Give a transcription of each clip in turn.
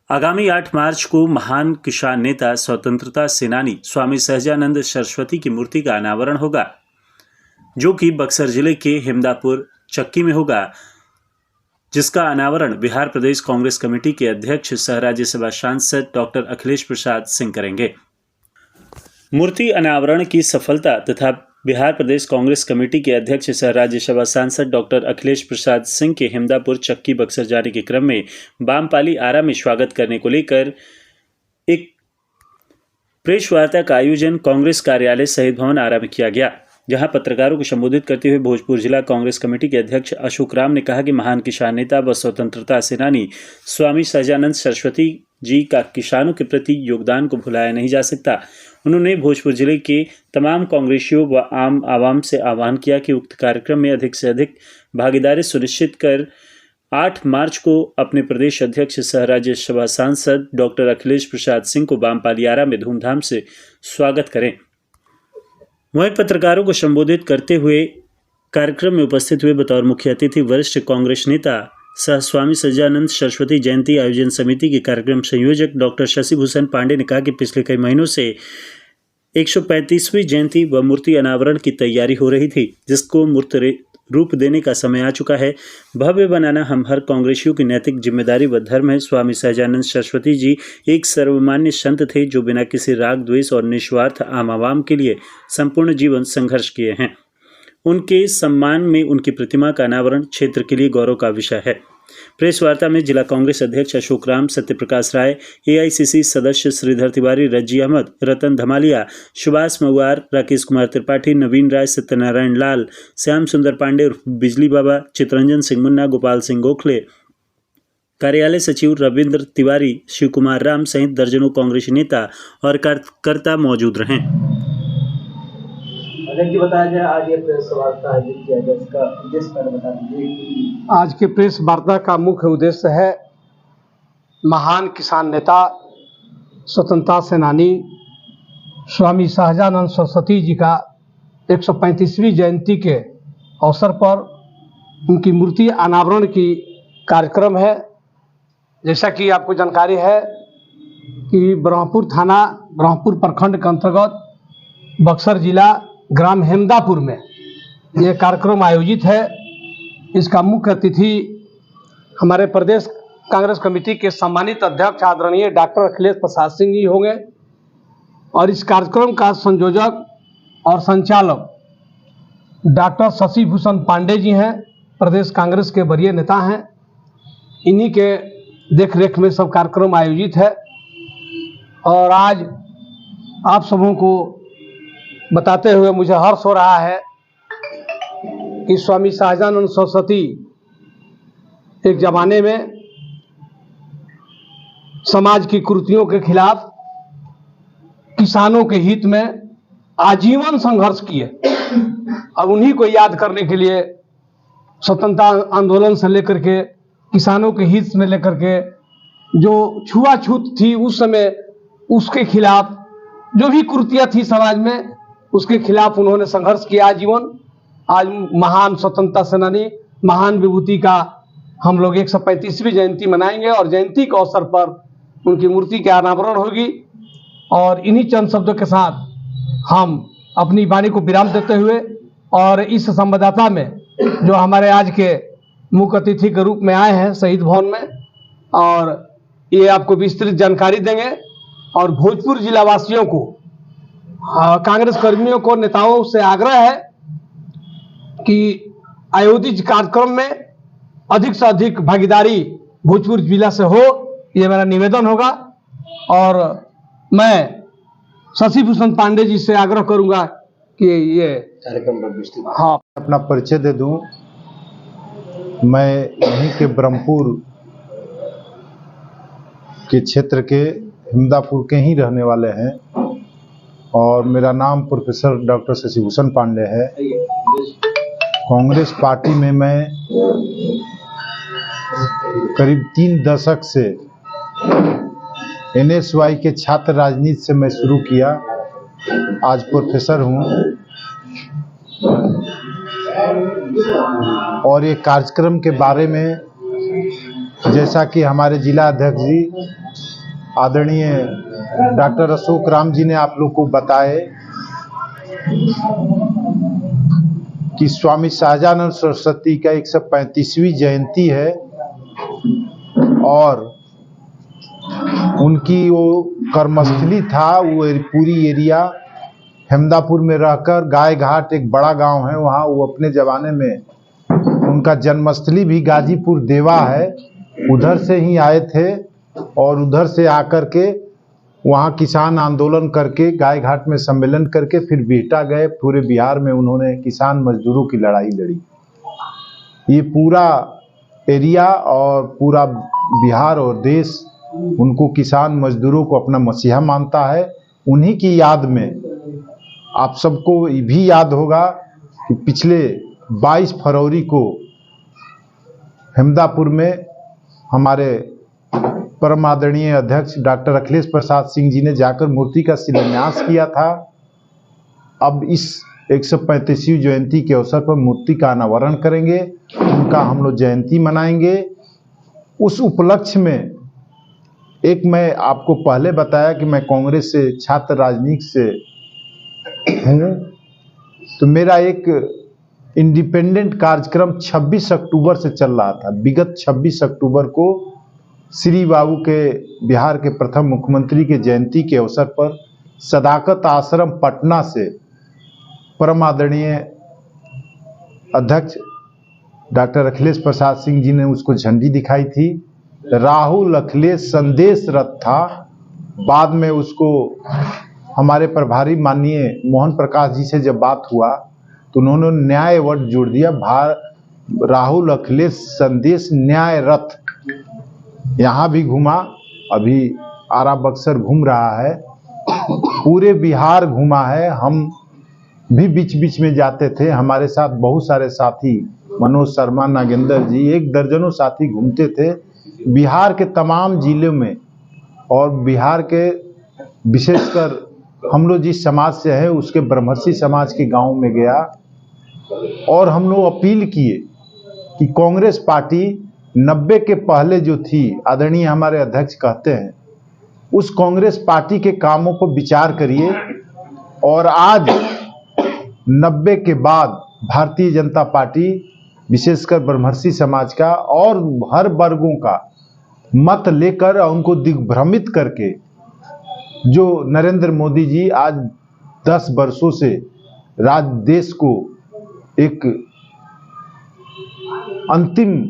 आगामी 8 मार्च को महान किसान नेता स्वतंत्रता सेनानी स्वामी सहजानंद सरस्वती की मूर्ति का अनावरण होगा, जो कि बक्सर जिले के हिमदापुर चक्की में होगा, जिसका अनावरण बिहार प्रदेश कांग्रेस कमेटी के अध्यक्ष सह राज्यसभा सांसद डॉक्टर अखिलेश प्रसाद सिंह करेंगे। मूर्ति अनावरण की सफलता तथा बिहार प्रदेश कांग्रेस कमेटी के अध्यक्ष सह राज्यसभा सांसद डॉक्टर अखिलेश प्रसाद सिंह के हिमदापुर चक्की बक्सर जाने के क्रम में बामपाली आरा में स्वागत करने को लेकर एक प्रेस वार्ता का आयोजन कांग्रेस कार्यालय शहीद भवन आरा में किया गया, जहां पत्रकारों को संबोधित करते हुए भोजपुर जिला कांग्रेस कमेटी के अध्यक्ष अशोक राम ने कहा कि महान किसान नेता व स्वतंत्रता सेनानी स्वामी सहजानंद सरस्वती जी का किसानों के प्रति योगदान को भुलाया नहीं जा सकता। उन्होंने भोजपुर जिले के तमाम कांग्रेसियों व आम आवाम से आह्वान किया कि उक्त कार्यक्रम में अधिक से अधिक भागीदारी सुनिश्चित कर 8 मार्च को अपने प्रदेश अध्यक्ष सह राज्यसभा सांसद डॉक्टर अखिलेश प्रसाद सिंह को बामपाली आरा में धूमधाम से स्वागत करें। वहीं पत्रकारों को संबोधित करते हुए कार्यक्रम में उपस्थित हुए बतौर मुख्य अतिथि वरिष्ठ कांग्रेस नेता सह स्वामी सहजानंद सरस्वती जयंती आयोजन समिति के कार्यक्रम संयोजक डॉक्टर शशि भूषण पांडे ने कहा कि पिछले कई महीनों से 135वीं जयंती व मूर्ति अनावरण की तैयारी हो रही थी, जिसको मूर्त रूप देने का समय आ चुका है। भव्य बनाना हम हर कांग्रेसियों की नैतिक जिम्मेदारी व धर्म है। स्वामी सहजानंद सरस्वती जी एक सर्वमान्य संत थे, जो बिना किसी राग द्वेष और निस्वार्थ आम आवाम के लिए संपूर्ण जीवन संघर्ष किए हैं। उनके सम्मान में उनकी प्रतिमा का अनावरण क्षेत्र के लिए गौरव का विषय है। प्रेस वार्ता में जिला कांग्रेस अध्यक्ष अशोक राम, सत्यप्रकाश राय, एआईसीसी सदस्य श्रीधर तिवारी, रज्जी अहमद, रतन धमालिया, सुभाष महुआर, राकेश कुमार त्रिपाठी, नवीन राय, सत्यनारायण लाल, श्याम सुंदर पांडे उर्फ बिजली बाबा, चितरंजन सिंह मुन्ना, गोपाल सिंह गोखले, कार्यालय सचिव रविंद्र तिवारी, शिव कुमार राम सहित दर्जनों कांग्रेसी नेता और कार्यकर्ता मौजूद रहे। बताया जाए आज ये प्रेस वार्ता आयोजित किया गया, इसका उद्देश्य पहले बता दीजिए। आज के प्रेस वार्ता का मुख्य उद्देश्य है महान किसान नेता स्वतंत्रता सेनानी स्वामी सहजानंद सरस्वती जी का 135वीं जयंती के अवसर पर उनकी मूर्ति अनावरण की कार्यक्रम है। जैसा कि आपको जानकारी है कि ब्रह्मपुर थाना ब्रह्मपुर प्रखंड के अंतर्गत बक्सर जिला ग्राम हिमदापुर में यह कार्यक्रम आयोजित है। इसका मुख्य अतिथि हमारे प्रदेश कांग्रेस कमेटी के सम्मानित अध्यक्ष आदरणीय डॉक्टर अखिलेश प्रसाद सिंह जी होंगे और इस कार्यक्रम का संयोजक और संचालक डॉक्टर शशि भूषण पांडे जी हैं, प्रदेश कांग्रेस के वरीय नेता हैं। इन्हीं के देखरेख में सब कार्यक्रम आयोजित है और आज आप सबों को बताते हुए मुझे हर्ष हो रहा है कि स्वामी सहजानंद सरस्वती एक जमाने में समाज की कुरीतियों के खिलाफ किसानों के हित में आजीवन संघर्ष किए। अब उन्हीं को याद करने के लिए स्वतंत्रता आंदोलन से लेकर के किसानों के हित में लेकर के जो छुआछूत थी उस समय, उसके खिलाफ जो भी कुरीतियां थी समाज में, उसके खिलाफ उन्होंने संघर्ष किया आजीवन। आज महान स्वतंत्रता सेनानी महान विभूति का हम लोग 135वीं जयंती मनाएंगे और जयंती के अवसर पर उनकी मूर्ति का अनावरण होगी। और इन्हीं चंद शब्दों के साथ हम अपनी वाणी को विराम देते हुए और इस संवाददाता में जो हमारे आज के मुख्य अतिथि के रूप में आए हैं शहीद भवन में, और ये आपको विस्तृत जानकारी देंगे और भोजपुर जिला वासियों को, कांग्रेस कर्मियों को, नेताओं से आग्रह है कि आयोजित कार्यक्रम में अधिक से अधिक भागीदारी भोजपुर जिला से हो, ये मेरा निवेदन होगा। और मैं शशि भूषण पांडे जी से आग्रह करूंगा कि ये कार्यक्रम पर विस्तृत अपना परिचय दे दूं। मैं यहीं के ब्रह्मपुर के क्षेत्र के हिमदापुर के ही रहने वाले हैं और मेरा नाम प्रोफेसर डॉक्टर शशि भूषण पांडे है। कांग्रेस पार्टी में मैं करीब 3 दशक से NSY के छात्र राजनीति से मैं शुरू किया, आज प्रोफेसर हूँ। और ये कार्यक्रम के बारे में जैसा कि हमारे जिला अध्यक्ष जी आदरणीय डॉक्टर अशोक राम जी ने आप लोग को बताए कि स्वामी सहजानंद सरस्वती का 135वीं जयंती है और उनकी वो कर्मस्थली था, वो पूरी एरिया हेमदापुर में रहकर, गाय घाट एक बड़ा गांव है वहाँ, वो अपने ज़माने में उनका जन्मस्थली भी गाजीपुर देवा है, उधर से ही आए थे और उधर से आकर के वहाँ किसान आंदोलन करके गाय घाट में सम्मेलन करके फिर बिहटा गए। पूरे बिहार में उन्होंने किसान मजदूरों की लड़ाई लड़ी। ये पूरा एरिया और पूरा बिहार और देश उनको किसान मजदूरों को अपना मसीहा मानता है। उन्हीं की याद में आप सबको भी याद होगा कि पिछले 22 फरवरी को हेमदापुर में हमारे परम आदरणीय अध्यक्ष डॉक्टर अखिलेश प्रसाद सिंह जी ने जाकर मूर्ति का शिलान्यास किया था। अब इस 135वीं जयंती के अवसर पर मूर्ति का अनावरण करेंगे, उनका हम लोग जयंती मनाएंगे। उस उपलक्ष्य में एक मैं आपको पहले बताया कि मैं कांग्रेस से छात्र राजनीति से हूँ, तो मेरा एक इंडिपेंडेंट कार्यक्रम 26 अक्टूबर से चल रहा था। विगत 26 अक्टूबर को श्री बाबू के बिहार के प्रथम मुख्यमंत्री के जयंती के अवसर पर सदाकत आश्रम पटना से परम आदरणीय अध्यक्ष डॉक्टर अखिलेश प्रसाद सिंह जी ने उसको झंडी दिखाई थी। राहुल अखिलेश संदेश रथ था। बाद में उसको हमारे प्रभारी माननीय मोहन प्रकाश जी से जब बात हुआ तो उन्होंने न्याय वर्ड जोड़ दिया। राहुल अखिलेश संदेश न्याय रथ यहाँ भी घूमा, अभी आरा बक्सर घूम रहा है, पूरे बिहार घूमा है। हम भी बीच बीच में जाते थे, हमारे साथ बहुत सारे साथी मनोज शर्मा, नागेंद्र जी, एक दर्जनों साथी घूमते थे बिहार के तमाम जिलों में। और बिहार के विशेषकर हम लोग जिस समाज से हैं उसके ब्रह्मर्षि समाज के गांव में गया और हम लोग अपील किए कि कांग्रेस पार्टी 90 के पहले जो थी, आदरणीय हमारे अध्यक्ष कहते हैं, उस कांग्रेस पार्टी के कामों पर विचार करिए। और आज 90 के बाद भारतीय जनता पार्टी विशेषकर ब्रह्मर्षि समाज का और हर वर्गों का मत लेकर उनको दिग्भ्रमित करके जो नरेंद्र मोदी जी आज 10 वर्षों से देश को एक अंतिम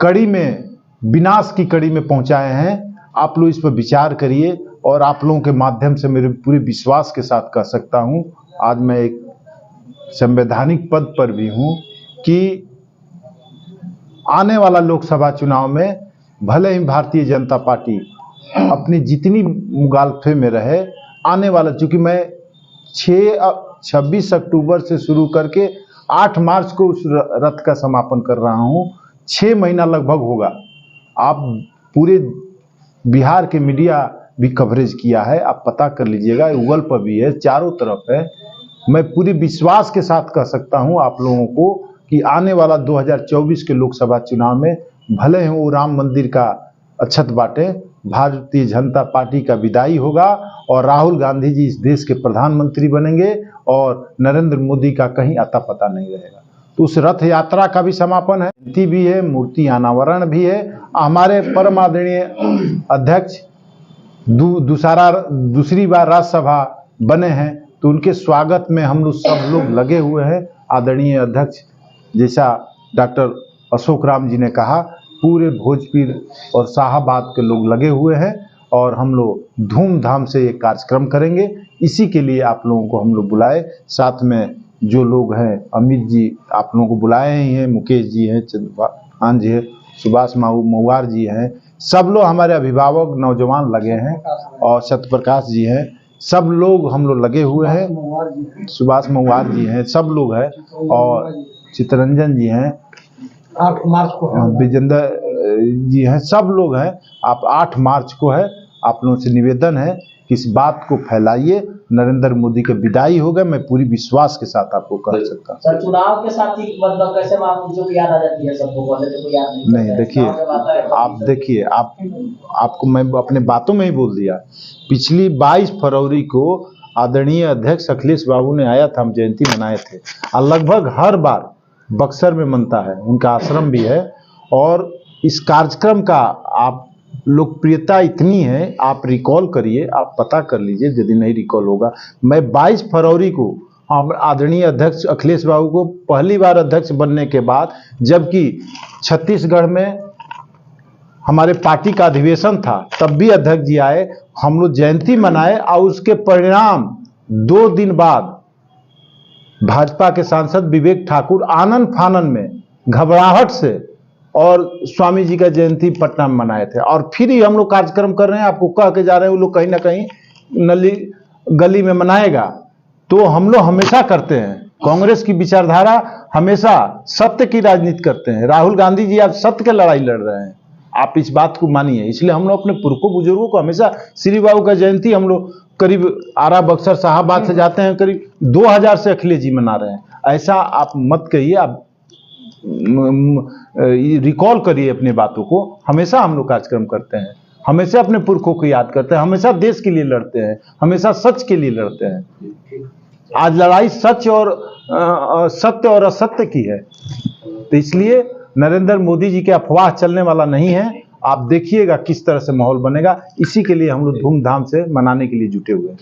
कड़ी में, विनाश की कड़ी में पहुंचाए हैं। आप लोग इस पर विचार करिए। और आप लोगों के माध्यम से मेरे पूरे विश्वास के साथ कह सकता हूं, आज मैं एक संवैधानिक पद पर भी हूं कि आने वाला लोकसभा चुनाव में भले ही भारतीय जनता पार्टी अपनी जितनी मुगालफे में रहे, आने वाला, चूंकि मैं 26 अक्टूबर से शुरू करके 8 मार्च को उस रथ का समापन कर रहा हूं, 6 महीना लगभग होगा। आप पूरे बिहार के मीडिया भी कवरेज किया है, आप पता कर लीजिएगा, गूगल पर भी है, चारों तरफ है। मैं पूरे विश्वास के साथ कह सकता हूं आप लोगों को कि आने वाला 2024 के लोकसभा चुनाव में भले ही वो राम मंदिर का अक्षत बाटे, भारतीय जनता पार्टी का विदाई होगा और राहुल गांधी जी इस देश के प्रधानमंत्री बनेंगे और नरेंद्र मोदी का कहीं अता पता नहीं रहेगा। तो उस रथ यात्रा का भी समापन है, जयंती भी है, मूर्ति अनावरण भी है। हमारे परम आदरणीय अध्यक्ष दूसरी बार राज्यसभा बने हैं, तो उनके स्वागत में हम लोग सब लोग लगे हुए हैं। आदरणीय अध्यक्ष जैसा डॉक्टर अशोक राम जी ने कहा, पूरे भोजपुर और शाहाबाद के लोग लगे हुए हैं और हम लोग धूमधाम से ये कार्यक्रम करेंगे। इसी के लिए आप लोगों को हम लोग बुलाए। साथ में जो लोग हैं, अमित जी आप लोगों को बुलाए ही हैं, मुकेश जी हैं, चंद्रभान जी हैं, सुभाष महुआर जी हैं, सब लोग हमारे अभिभावक नौजवान लगे हैं और सत्यप्रकाश जी हैं, सब लोग हम लोग लगे हुए हैं, सुभाष महुआर जी हैं, सब लोग हैं और चितरंजन जी हैं, 8 मार्च को विजेंद्र जी हैं, सब लोग हैं। आप 8 मार्च को है, आप लोगों से निवेदन है कि इस बात को फैलाइए नरेंद्र मोदी के विदाई होगा, मैं पूरी विश्वास के साथ आपको कह सकता हूँ। सर चुनाव के साथ ही मतलब कैसे जो याद आ जाती है सबको, पहले तो कोई याद नहीं, देखिए आपको मैं अपने बातों में ही बोल दिया। पिछली 22 फरवरी को आदरणीय अध्यक्ष अखिलेश बाबू ने आया था, हम जयंती मनाए थे, और लगभग हर बार बक्सर में मनता है, उनका आश्रम भी है। और इस कार्यक्रम का आप लोकप्रियता इतनी है, आप रिकॉल करिए, आप पता कर लीजिए, यदि नहीं रिकॉल होगा, मैं 22 फरवरी को आदरणीय अध्यक्ष अखिलेश बाबू को पहली बार अध्यक्ष बनने के बाद, जबकि छत्तीसगढ़ में हमारे पार्टी का अधिवेशन था, तब भी अध्यक्ष जी आए, हम लोग जयंती मनाए, और उसके परिणाम 2 दिन बाद भाजपा के सांसद विवेक ठाकुर आनन फानन में घबराहट से और स्वामी जी का जयंती पटना में मनाए थे। और फिर ही हम लोग कार्यक्रम कर रहे हैं, आपको कह के जा रहे हैं वो लोग कहीं ना कहीं नली गली में मनाएगा। तो हम लोग हमेशा करते हैं, कांग्रेस की विचारधारा हमेशा सत्य की राजनीति करते हैं। राहुल गांधी जी आज सत्य की लड़ाई लड़ रहे हैं, आप इस बात को मानिए। इसलिए हम लोग अपने पुरखों बुजुर्गों को हमेशा, श्री बाबू का जयंती हम लोग करीब आरा बक्सर साहबाद से जाते हैं, करीब 2000 से अखिलेश जी मना रहे हैं। ऐसा आप मत कहिए, आप रिकॉल करिए अपनी बातों को। हमेशा हम लोग कार्यक्रम करते हैं, हमेशा अपने पुरखों को याद करते हैं, हमेशा देश के लिए लड़ते हैं, हमेशा सच के लिए लड़ते हैं। आज लड़ाई सच और सत्य और असत्य की है, तो इसलिए नरेंद्र मोदी जी के अफवाह चलने वाला नहीं है। आप देखिएगा किस तरह से माहौल बनेगा, इसी के लिए हम लोग धूमधाम से मनाने के लिए जुटे हुए हैं।